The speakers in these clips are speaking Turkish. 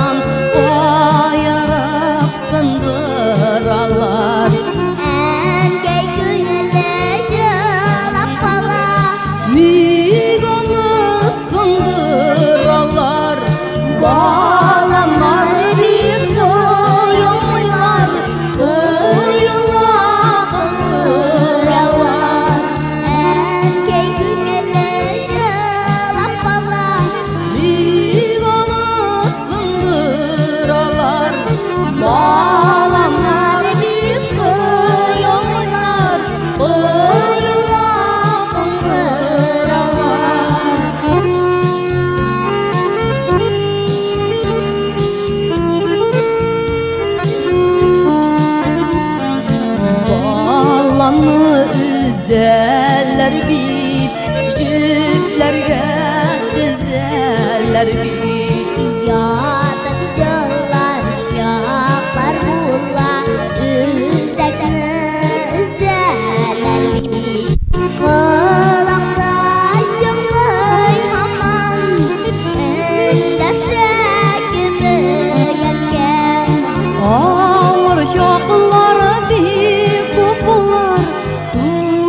aman ayırıp sındıralar. Engey güngeli yılap kala Migonu sındıralar. Balamlar bir koyulmuşlar, kıyıla kısıralar. Engey güngeli yılap kala Migonu sındıralar. Balamlar bir koyulmuşlar, kıyıla Bağlanı üzeller bit, jüplerge dizeller bit. Yatıp yıllar şaklar bulla üzekni üzeler bit. Kulakdaşımay haman endeşek büyükken. Ağır şokları bir kopular,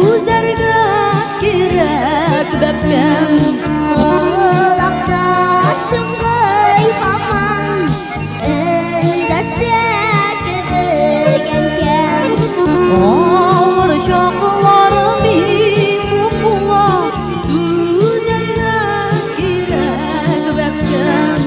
üzerge girek bepem. Kulakdaşımay haman endeşek büyükken. Ağır şokları bir kopular, üzerge girek bepem.